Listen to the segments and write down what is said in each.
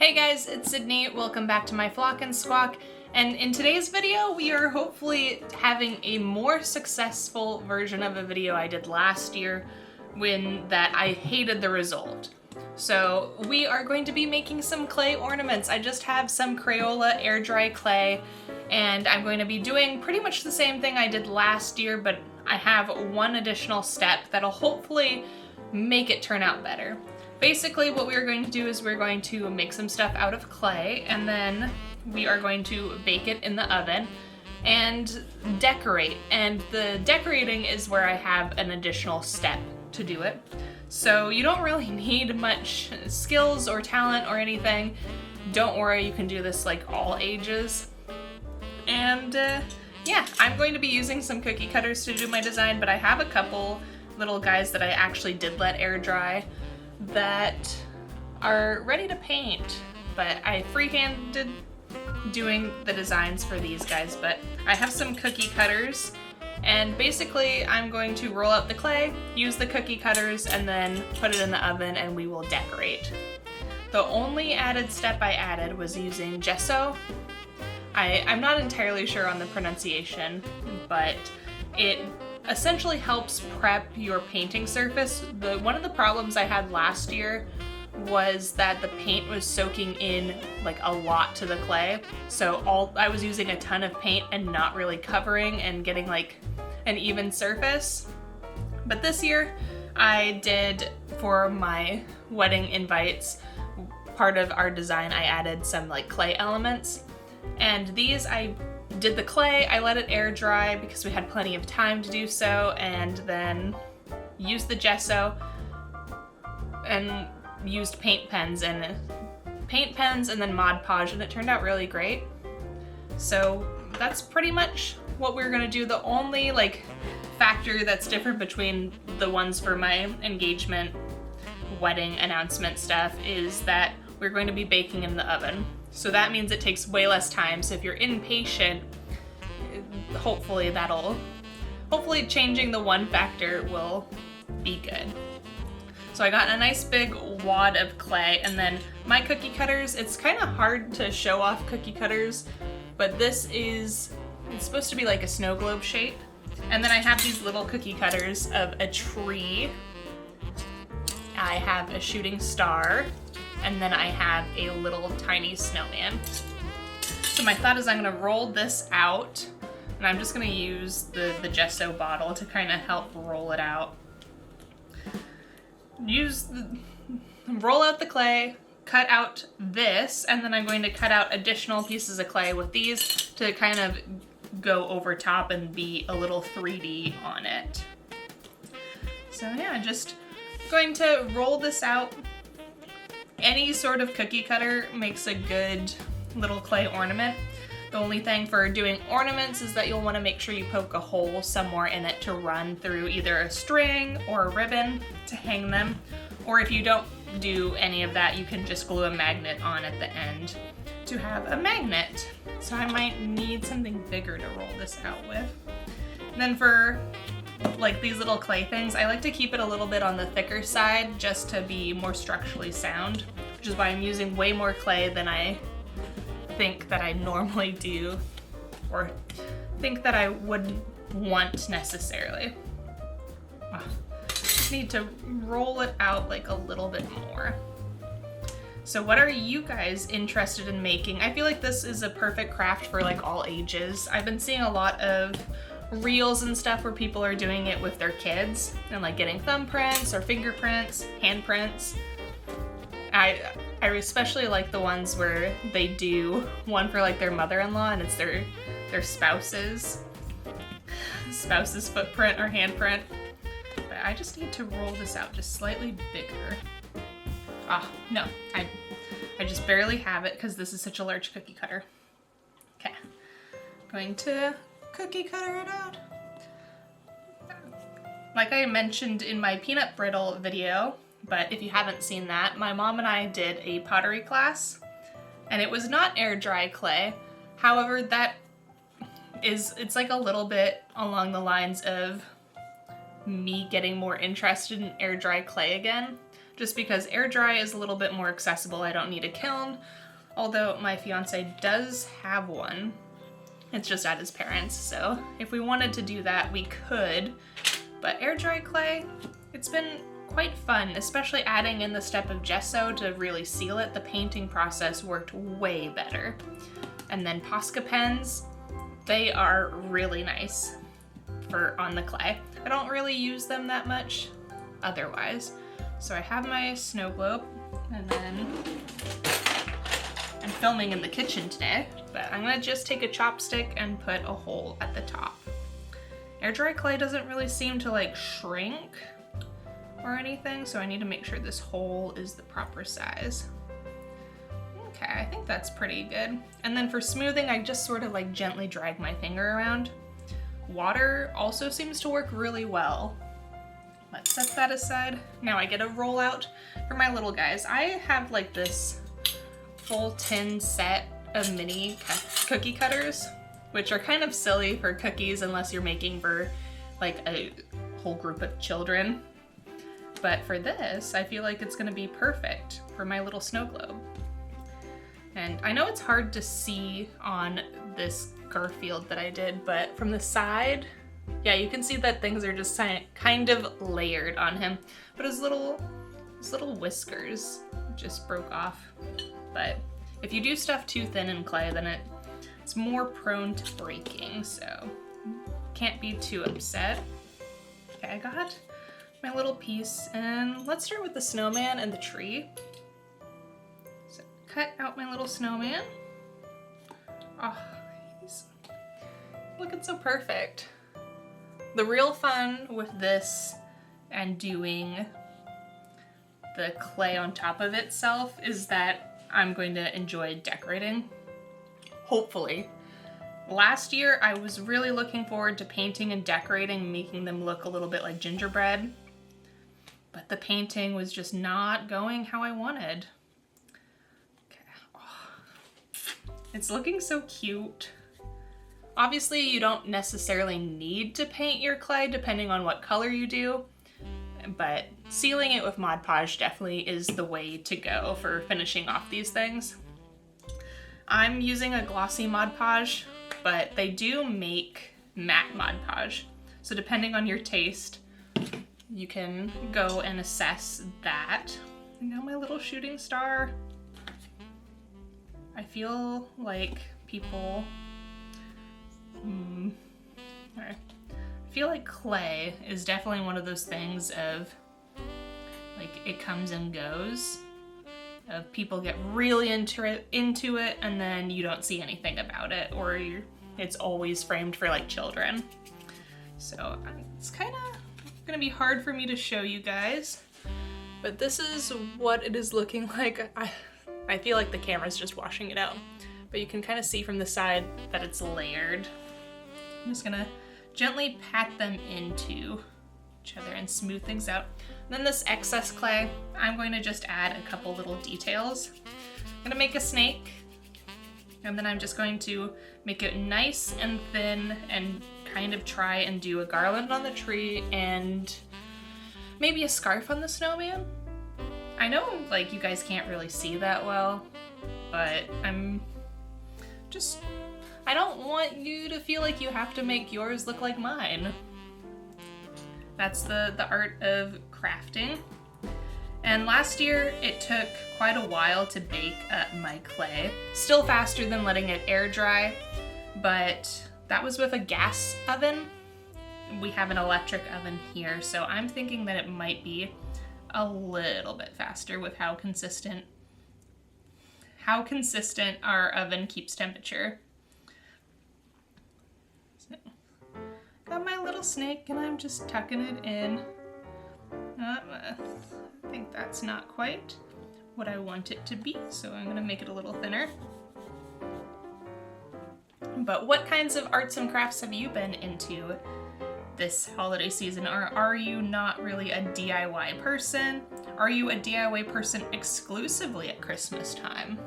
Hey guys, it's Sydney. Welcome back to my Flock and Squawk. And in today's video, we are hopefully having a more successful version of a video I did last year that I hated the result. So we are going to be making some clay ornaments. I just have some Crayola air dry clay, and I'm going to be doing pretty much the same thing I did last year, but I have one additional step that'll hopefully make it turn out better. Basically, what we're going to do is we're going to make some stuff out of clay, and then we are going to bake it in the oven and decorate. And the decorating is where I have an additional step to do it. So you don't really need much skills or talent or anything. Don't worry, you can do this like all ages. And yeah, I'm going to be using some cookie cutters to do my design, but I have a couple little guys that I actually did let air dry that are ready to paint, but I freehanded doing the designs for these guys. But I have some cookie cutters, and basically I'm going to roll out the clay, use the cookie cutters, and then put it in the oven and we will decorate. The only added step I added was using gesso. I'm not entirely sure on the pronunciation, but it essentially helps prep your painting surface. One of the problems I had last year was that the paint was soaking in like a lot to the clay. So I was using a ton of paint and not really covering and getting like an even surface. But this year I did, for my wedding invites, part of our design, I added some like clay elements. And these I did the clay, I let it air dry because we had plenty of time to do so, and then used the gesso and used paint pens and then Mod Podge, and it turned out really great. So that's pretty much what we're gonna do. The only like factor that's different between the ones for my engagement, wedding announcement stuff is that we're going to be baking in the oven. So that means it takes way less time. So if you're impatient, hopefully changing the one factor will be good. So I got a nice big wad of clay, and then my cookie cutters, it's kind of hard to show off cookie cutters, but it's supposed to be like a snow globe shape. And then I have these little cookie cutters of a tree. I have a shooting star, and then I have a little tiny snowman. So my thought is I'm gonna roll this out, and I'm just gonna use the gesso bottle to kind of help roll it out. Roll out the clay, cut out this, and then I'm going to cut out additional pieces of clay with these to kind of go over top and be a little 3D on it. So yeah, just going to roll this out. Any sort of cookie cutter makes a good little clay ornament. The only thing for doing ornaments is that you'll want to make sure you poke a hole somewhere in it to run through either a string or a ribbon to hang them. Or if you don't do any of that, you can just glue a magnet on at the end to have a magnet. So I might need something bigger to roll this out with. And then for like these little clay things, I like to keep it a little bit on the thicker side just to be more structurally sound, which is why I'm using way more clay than I think that I normally do, or think that I wouldn't want necessarily. Just need to roll it out like a little bit more. So what are you guys interested in making? I feel like this is a perfect craft for like all ages. I've been seeing a lot of reels and stuff where people are doing it with their kids and like getting thumbprints or fingerprints, handprints. I especially like the ones where they do one for like their mother-in-law and it's their spouse's footprint or handprint. But I just need to roll this out just slightly bigger. No, I just barely have it because this is such a large cookie cutter. Okay, going to cookie cutter it out. Like I mentioned in my peanut brittle video, but if you haven't seen that, my mom and I did a pottery class, and it was not air dry clay. However, it's like a little bit along the lines of me getting more interested in air dry clay again, just because air dry is a little bit more accessible. I don't need a kiln, although my fiance does have one. It's just at his parents', so if we wanted to do that, we could. But air dry clay, it's been quite fun, especially adding in the step of gesso to really seal it. The painting process worked way better. And then Posca pens, they are really nice for on the clay. I don't really use them that much otherwise. So I have my snow globe, and then I'm filming in the kitchen today, but I'm gonna just take a chopstick and put a hole at the top. Air dry clay doesn't really seem to like shrink or anything, so I need to make sure this hole is the proper size. Okay, I think that's pretty good. And then for smoothing, I just sort of like gently drag my finger around. Water also seems to work really well. Let's set that aside. Now I get a rollout for my little guys. I have like this full tin set of mini cookie cutters, which are kind of silly for cookies unless you're making for like a whole group of children. But for this, I feel like it's gonna be perfect for my little snow globe. And I know it's hard to see on this Garfield that I did, but from the side, yeah, you can see that things are just kind of layered on him. But his little whiskers just broke off. But if you do stuff too thin in clay, then it's more prone to breaking, so can't be too upset. Okay, I got my little piece, and let's start with the snowman and the tree. So cut out my little snowman. Oh, he's looking so perfect. The real fun with this and doing the clay on top of itself is that I'm going to enjoy decorating, hopefully. Last year, I was really looking forward to painting and decorating, making them look a little bit like gingerbread, but the painting was just not going how I wanted. Okay. Oh. It's looking so cute. Obviously, you don't necessarily need to paint your clay depending on what color you do, but sealing it with Mod Podge definitely is the way to go for finishing off these things. I'm using a glossy Mod Podge, but they do make matte Mod Podge. So depending on your taste, you can go and assess that. And now my little shooting star. I feel like people... I feel like clay is definitely one of those things of, like, it comes and goes. Of people get really into it and then you don't see anything about it, or it's always framed for like children. So it's kind of gonna be hard for me to show you guys, but this is what it is looking like. I feel like the camera's just washing it out, but you can kind of see from the side that it's layered. I'm just gonna gently pat them into each other and smooth things out. Then this excess clay, I'm going to just add a couple little details. I'm gonna make a snake, and then I'm just going to make it nice and thin and kind of try and do a garland on the tree and maybe a scarf on the snowman. I know, like, you guys can't really see that well, but I don't want you to feel like you have to make yours look like mine. That's the art of crafting. And last year, it took quite a while to bake up my clay. Still faster than letting it air dry, but that was with a gas oven. We have an electric oven here, so I'm thinking that it might be a little bit faster with how consistent our oven keeps temperature. So, got my little snake and I'm just tucking it in. I think that's not quite what I want it to be, so I'm gonna make it a little thinner. But what kinds of arts and crafts have you been into this holiday season? Or are you not really a DIY person? Are you a DIY person exclusively at Christmas time?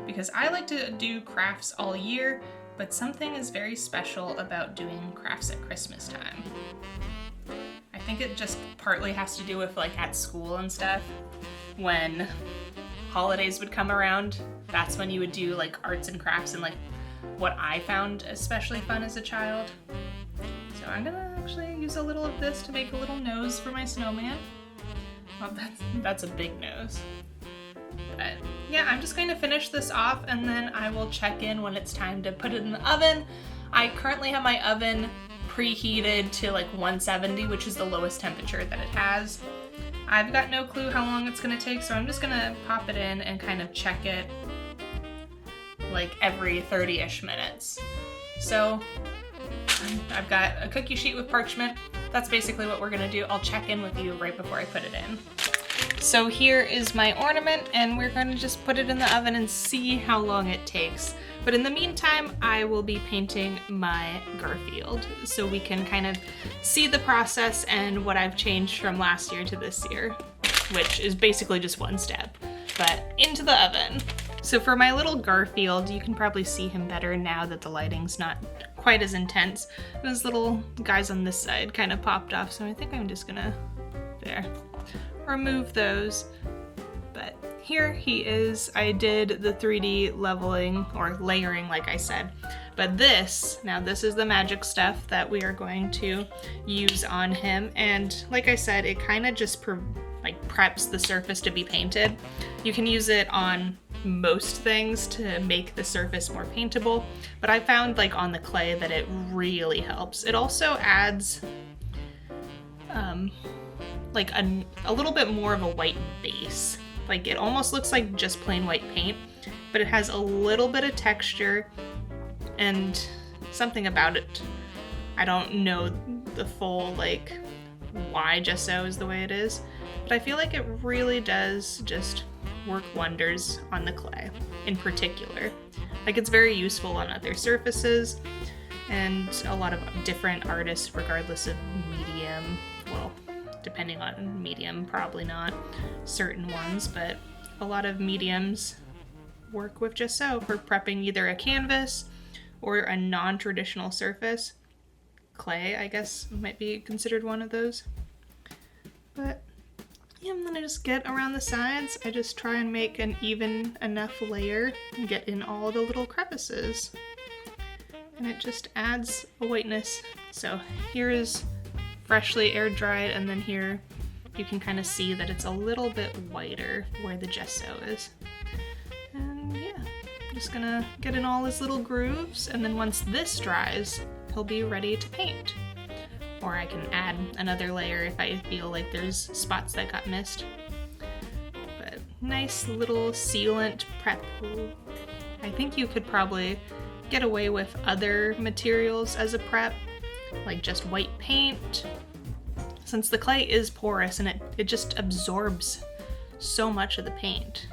Because I like to do crafts all year, but something is very special about doing crafts at Christmas time. I think it just partly has to do with like at school and stuff. When holidays would come around, that's when you would do like arts and crafts and like what I found especially fun as a child. So I'm gonna actually use a little of this to make a little nose for my snowman. Well, that's a big nose. But yeah, I'm just going to finish this off and then I will check in when it's time to put it in the oven. I currently have my oven preheated to like 170, which is the lowest temperature that it has. I've got no clue how long it's gonna take, so I'm just gonna pop it in and kind of check it like every 30-ish minutes. So I've got a cookie sheet with parchment. That's basically what we're gonna do. I'll check in with you right before I put it in. So here is my ornament, and we're gonna just put it in the oven and see how long it takes. But in the meantime, I will be painting my Garfield so we can kind of see the process and what I've changed from last year to this year, which is basically just one step, but into the oven. So for my little Garfield, you can probably see him better now that the lighting's not quite as intense. Those little guys on this side kind of popped off, so I think I'm just gonna, there, remove those. But here he is. I did the 3D leveling or layering like I said. But this is the magic stuff that we are going to use on him. And like I said, it kind of just preps the surface to be painted. You can use it on most things to make the surface more paintable, but I found like on the clay that it really helps. It also adds like a little bit more of a white base. Like it almost looks like just plain white paint, but it has a little bit of texture and something about it. I don't know the full like why gesso is the way it is, but I feel like it really does just work wonders on the clay in particular. Like it's very useful on other surfaces, and a lot of different artists, regardless of medium, well, depending on medium, probably not certain ones, but a lot of mediums work with gesso for prepping either a canvas or a non-traditional surface. Clay, I guess, might be considered one of those. But yeah, I'm gonna just get around the sides. I just try and make an even enough layer and get in all the little crevices. And it just adds a whiteness. So here is freshly air dried, and then here you can kind of see that it's a little bit whiter where the gesso is. And yeah, I'm just gonna get in all his little grooves, and then once this dries, he'll be ready to paint. Or I can add another layer if I feel like there's spots that got missed. But nice little sealant prep. I think you could probably get away with other materials as a prep, like just white paint, since the clay is porous and it just absorbs so much of the paint.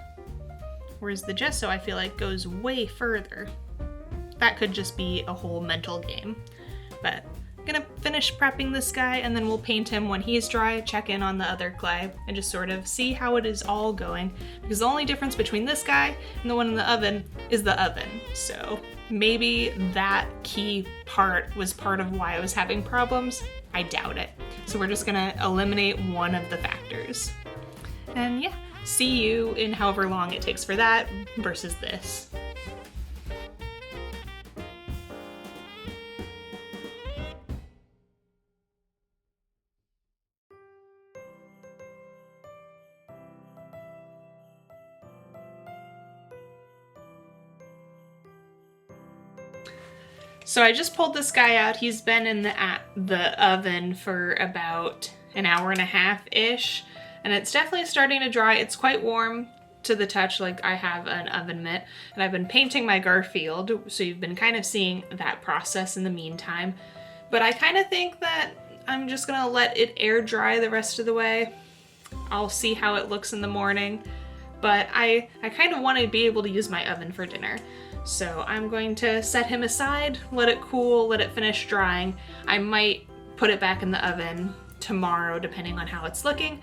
Whereas the gesso, I feel like, goes way further. That could just be a whole mental game. But I'm gonna finish prepping this guy, and then we'll paint him when he's dry, check in on the other clay, and just sort of see how it is all going. Because the only difference between this guy and the one in the oven is the oven. So maybe that key part was part of why I was having problems. I doubt it. So we're just gonna eliminate one of the factors. And yeah, see you in however long it takes for that versus this. So I just pulled this guy out. He's been in the oven for about an hour and a half-ish, and it's definitely starting to dry. It's quite warm to the touch, like I have an oven mitt, and I've been painting my Garfield, so you've been kind of seeing that process in the meantime. But I kind of think that I'm just gonna let it air dry the rest of the way. I'll see how it looks in the morning, but I kind of want to be able to use my oven for dinner. So I'm going to set him aside, let it cool, let it finish drying. I might put it back in the oven tomorrow, depending on how it's looking.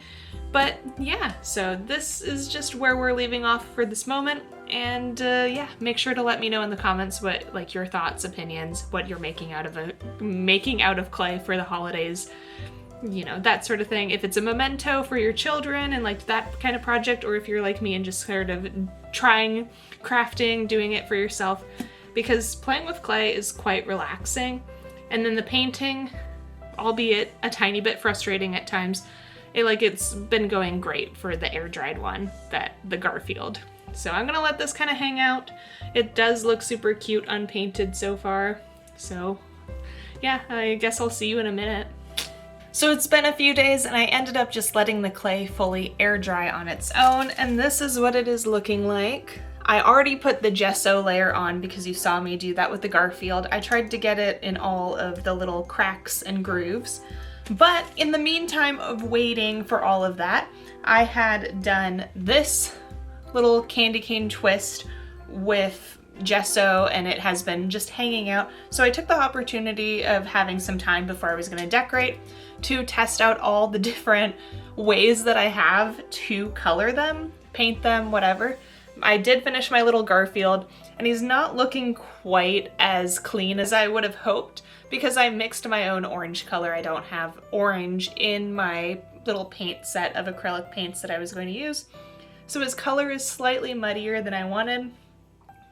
But yeah, so this is just where we're leaving off for this moment. And yeah, make sure to let me know in the comments what, like, your thoughts, opinions, what you're making out of clay for the holidays. you know, that sort of thing. If it's a memento for your children and like that kind of project, or if you're like me and just sort of trying crafting, doing it for yourself, because playing with clay is quite relaxing. And then the painting, albeit a tiny bit frustrating at times, it's been going great for the air dried one, the Garfield. So I'm gonna let this kind of hang out. It does look super cute unpainted so far. So yeah, I guess I'll see you in a minute. So it's been a few days and I ended up just letting the clay fully air dry on its own, and this is what it is looking like. I already put the gesso layer on because you saw me do that with the Garfield. I tried to get it in all of the little cracks and grooves. But in the meantime of waiting for all of that, I had done this little candy cane twist with gesso, and it has been just hanging out. So I took the opportunity of having some time before I was going to decorate to test out all the different ways that I have to color them, paint them, whatever. I did finish my little Garfield, and he's not looking quite as clean as I would have hoped because I mixed my own orange color. I don't have orange in my little paint set of acrylic paints that I was going to use. So his color is slightly muddier than I wanted,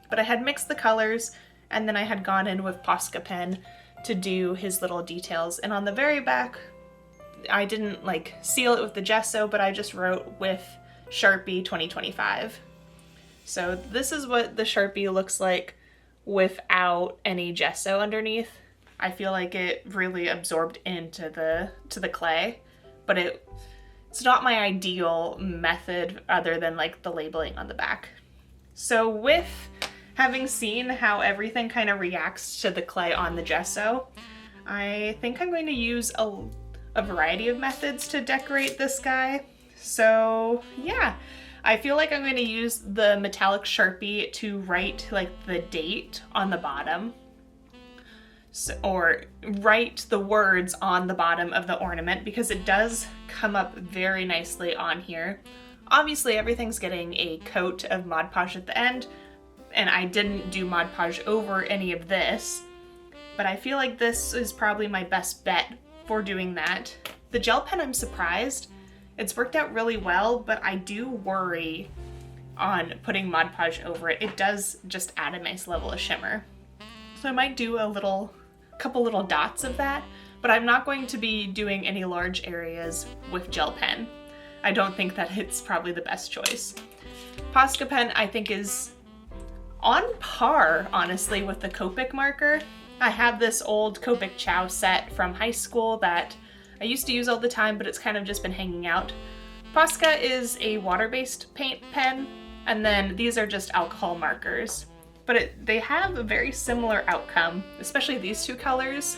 but I had mixed the colors, and then I had gone in with Posca pen to do his little details. And on the very back, I didn't like seal it with the gesso, but I just wrote with Sharpie 2025. So this is what the Sharpie looks like without any gesso underneath. I feel like it really absorbed into the clay, but it's not my ideal method other than like the labeling on the back. So with having seen how everything kind of reacts to the clay on the gesso, I think I'm going to use a variety of methods to decorate this guy. So yeah, I feel like I'm going to use the metallic Sharpie to write like the date on the bottom. Or write the words on the bottom of the ornament because it does come up very nicely on here. Obviously everything's getting a coat of Mod Podge at the end, and I didn't do Mod Podge over any of this, but I feel like this is probably my best bet for doing that. The gel pen, I'm surprised. It's worked out really well, but I do worry on putting Mod Podge over it. It does just add a nice level of shimmer. So I might do a couple little dots of that, but I'm not going to be doing any large areas with gel pen. I don't think that it's probably the best choice. Posca pen I think is on par, honestly, with the Copic marker. I have this old Copic Chow set from high school that I used to use all the time, but it's kind of just been hanging out. Posca is a water-based paint pen, and then these are just alcohol markers. But they have a very similar outcome, especially these two colors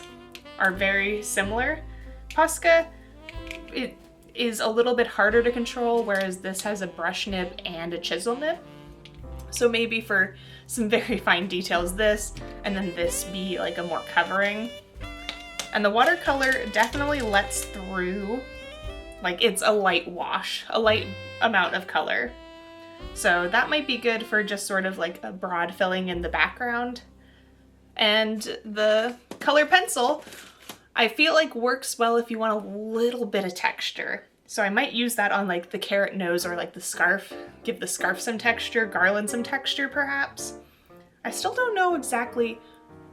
are very similar. Posca, it is a little bit harder to control, whereas this has a brush nib and a chisel nib. So maybe for some very fine details this, and then this be like a more covering. And the watercolor definitely lets through, like it's a light wash, a light amount of color. So that might be good for just sort of like a broad filling in the background. And the color pencil, I feel like works well if you want a little bit of texture. So I might use that on like the carrot nose or like the scarf, give the scarf some texture, garland some texture perhaps. I still don't know exactly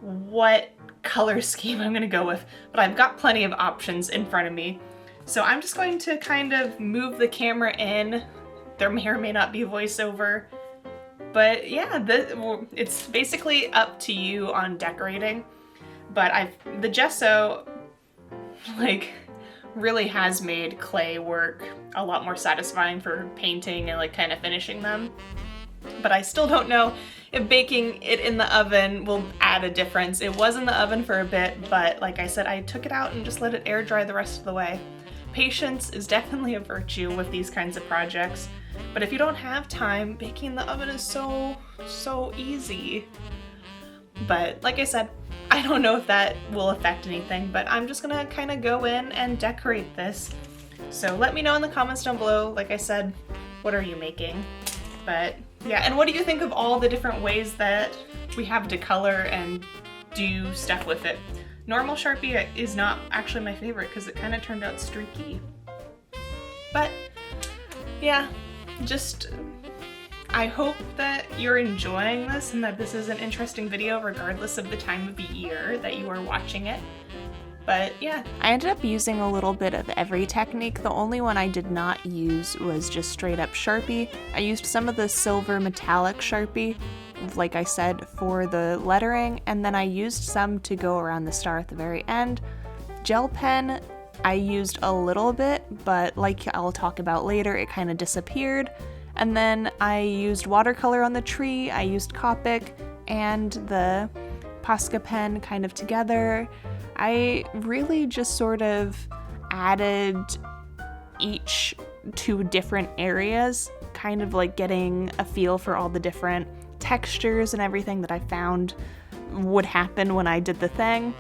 what color scheme I'm gonna go with, but I've got plenty of options in front of me. So I'm just going to kind of move the camera in. There may or may not be voiceover, but yeah, it's basically up to you on decorating. But the gesso, like, really has made clay work a lot more satisfying for painting and like kind of finishing them. But I still don't know if baking it in the oven will add a difference. It was in the oven for a bit, but like I said, I took it out and just let it air dry the rest of the way. Patience is definitely a virtue with these kinds of projects. But if you don't have time, baking in the oven is so easy. But like I said, I don't know if that will affect anything, but I'm just gonna kind of go in and decorate this. So let me know in the comments down below, like I said, what are you making? But yeah, and what do you think of all the different ways that we have to color and do stuff with it? Normal Sharpie is not actually my favorite because it kind of turned out streaky. But yeah, just I hope that you're enjoying this and that this is an interesting video regardless of the time of the year that you are watching it. But yeah. I ended up using a little bit of every technique. The only one I did not use was just straight up Sharpie. I used some of the silver metallic Sharpie, like I said, for the lettering, and then I used some to go around the star at the very end. Gel pen, I used a little bit, but like I'll talk about later, it kind of disappeared. And then I used watercolor on the tree, I used Copic and the Posca pen kind of together. I really just sort of added each to different areas, kind of like getting a feel for all the different textures and everything that I found would happen when I did the thing,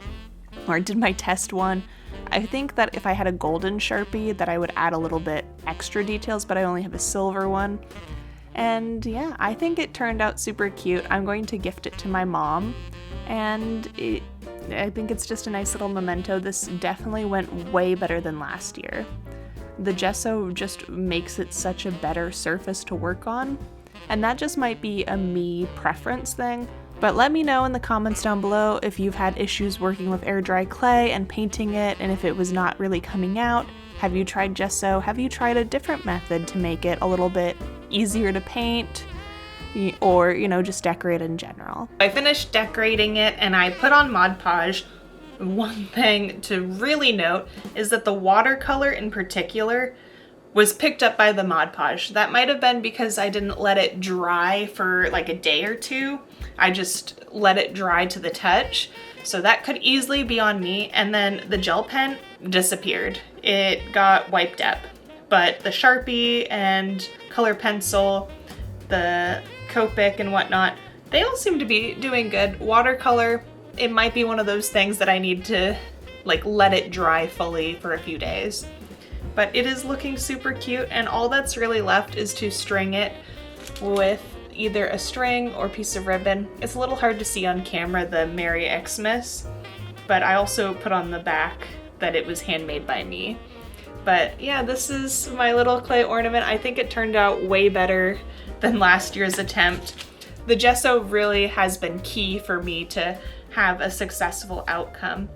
or did my test one. I think that if I had a golden Sharpie that I would add a little bit extra details, but I only have a silver one. And yeah, I think it turned out super cute. I'm going to gift it to my mom, and I think it's just a nice little memento. This definitely went way better than last year. The gesso just makes it such a better surface to work on, and that just might be a me preference thing. But let me know in the comments down below if you've had issues working with air dry clay and painting it, and if it was not really coming out. Have you tried gesso? Have you tried a different method to make it a little bit easier to paint? Or, you know, just decorate in general. I finished decorating it and I put on Mod Podge. One thing to really note is that the watercolor in particular was picked up by the Mod Podge. That might have been because I didn't let it dry for like a day or two. I just let it dry to the touch. So that could easily be on me. And then the gel pen disappeared. It got wiped up. But the Sharpie and color pencil, the Copic and whatnot, they all seem to be doing good. Watercolor, it might be one of those things that I need to like let it dry fully for a few days. But it is looking super cute, and all that's really left is to string it with either a string or piece of ribbon. It's a little hard to see on camera, the Merry Xmas, but I also put on the back that it was handmade by me. But yeah, this is my little clay ornament. I think it turned out way better than last year's attempt. The gesso really has been key for me to have a successful outcome.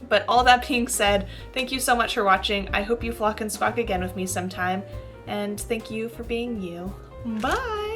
But all that being said, thank you so much for watching. I hope you flock and squawk again with me sometime, and thank you for being you. Bye!